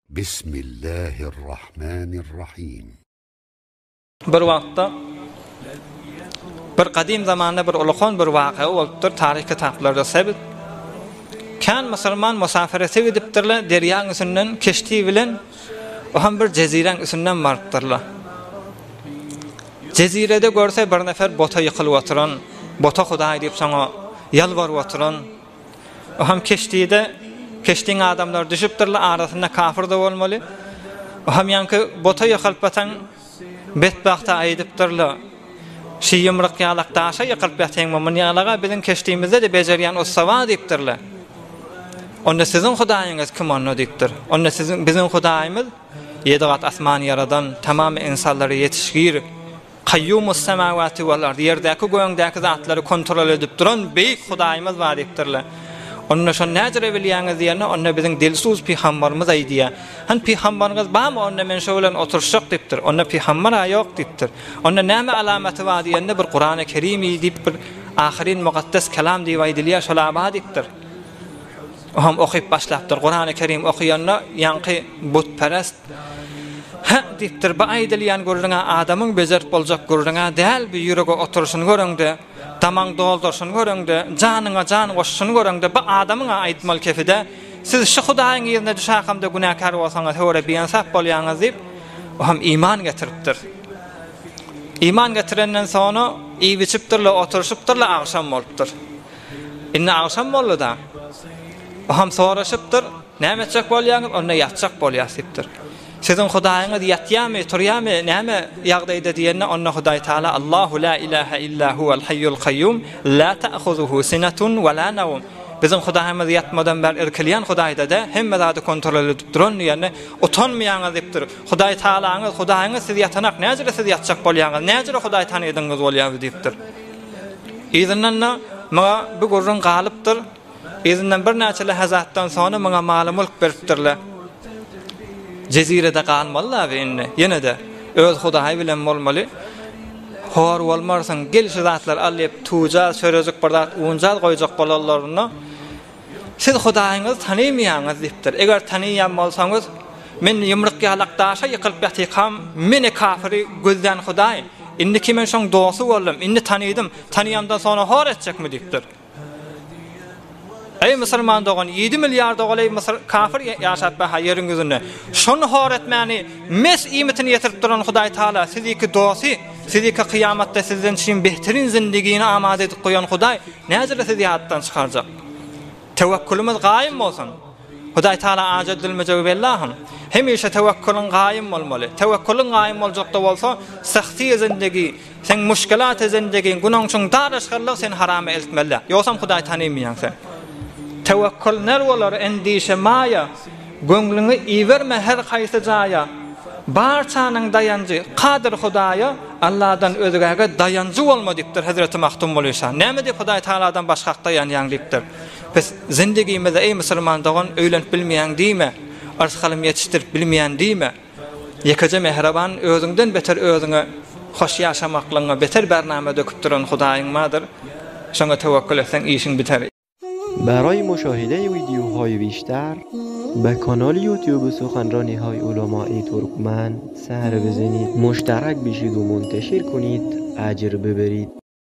Bismillahirrahmanirrahim. Bir wagtda bir qadim zamanda bir ulug'on bir waqia bolupdyr, tarih kitaplarida sebit. Kan musulman musafirete gidipdirler, derýanyň üstünden keşti bilen o ham bir jezireň üstünden baripdirler. Jezirede görse bir nefer bota ýykylyp oturan, bota Hudaý diýip saňa ýalbaryp oturan. O ham keştide keştiň adamlar düşüpdirler, arasynda kafir de bolmaly. O ham ýanky bota ýykylyp batan betbagta aýdypdirler. Şi ýymryk ýalak daşa ýykylyp ýatýan mamyn ýalaga biziň keştiğimizde de bejerýän o sawa diýipdirler. Onda sizin Hudaýyňyz kim onda diýipdir. Onda sizin biziň Hudaýymyz ýedi gat asman ýaradan, tamam insanlary ýetişgir, Qayyumus semawati wal ardi, ýerdäki göňdäki zatlary kontrol edip duran beýik Hudaýymyz bar diýipdirler. Onda şo näjere bilýäňiz ýerine onda biziň dilsuz peýgamberimiz aýdýar. Han peýgamberimiz bam onda men şo bilen oturşak diýipdir. Onda peýgamber ýok diýipdir. Onda näme alamaty bar diýende bir Qur'an-ı Kerim diýip bir ahirin muqaddas kelam diýip aýdylýar, şolar bar diýipdir. O ham okyp başlapdyr. Qur'an-ı Kerim okuyanda ýanky butperest ha diýipdir. Bu aýdylýan görüňä adamyň bezerip boljak görüňä däl bir ýürege oturuşyny görüňde, tamaň doldurşyny görüňde, janyňa jan goşuşyny görüňde bu adamyň aýtmal kefide siz şu Hudaýyň ýerine düşäkamda günahkar bolsaňyz höwre beýansap bolýaňyz diýip o ham iman getiripdir. İman getirenden soňra iý biçipdirler, oturuşypdirler, agşam bolupdyr. Inne agşam boldy da o ham soraşypdyr, näme etjek bolýaňyz, onda ýatjak bolýasypdyr. Sizin Hudaýyňyz ýatýarmy, turýarmy, näme ýagdaýda diýende onda Hudaý Taala Allahu la ilaha illa huwal hayyul qayyum la ta'khuzuhu sinatun wa la nawm. Bizim Hudaýymyz ýatmadan ber erkelýän Hudaýda hemme zady kontrol edip duran ýerine utanmaýaňyz diýipdir. Hudaý Taalaňyz, Hudaýyňyz siz ýatanak, näjere siz ýatjak bolýaňyz, näjere Hudaý tanydyňyz bolýaňyz diýipdir. Izinden maňa bu gurrun galypdyr. Izinden bir näçe lahazatdan soňra maňa mal mulk beripdirler. Jezirede galmalylar we ýene de öz Hudaý bilen bolmaly. Hor bolmarsaň gelişi zatlar alyp tuja sörejek bardat uňjal goýjak bolanlaryna siz Hudaýyňyz tanymaýaňyz diýipdir. Eger tanyýan bolsaňyz men ýymryk ýalak daşa ýykylyp ýatykam, meni kafiri gözden Hudaý. Indi kimen şoň dosy boldum, indi tanydym, tanýamdan soňra hor etjekmi diýipdir. Ey musulman doğan 7 milyar doğalay Mısır kafir yaşap ha yerin gözünde. Şonu hor etmeni mes imetini yetirip duran Hudaý Taala siziki dosi, siziki kıyamatda sizden için behterin zindigini amade edip koyan Hudaý näjere sizi ýatdan çykarjak. Tevekkülümüz gaýym bolsun. Hudaý Taala ajadil mejawbellahum. Hemişe tevekkülün gaýym bolmaly. Tevekkülün gaýym boljak da bolsa, sahty zindigi, sen müşkilat zindigi, gunaň üçin daraşgyrlyk sen haram eltmeli. Ýoksam Hudaý tanymaýan sen. Tevekkül ner bolar endişe maya, göňlüňi iwerme her haýsy jaýa. Barçanyň dayanjy Qadir Hudaýa Allahdan özgäge dayanjy bolma diýipdir Hazreti Mahtum bolýar. Näme diýip Hudaý Taaladan başgakda ýan diýipdir. Biz zindigimizde ey musulman dogan öýlenip bilmeýän diýme, arşgalym ýetişdirip bilmeýän diýme. Ýekaje mehraban özüňden beter özüňe hoş ýaşamaklygyňa beter bername döküp duran Hudaýyň madyr. Şoňa tewekkül etseň işiň biter. برای مشاهده ویدیوهای بیشتر به کانال یوتیوب سخنرانی‌های علماء ترکمن سر بزنید، مشترک بشید و منتشر کنید، اجر ببرید.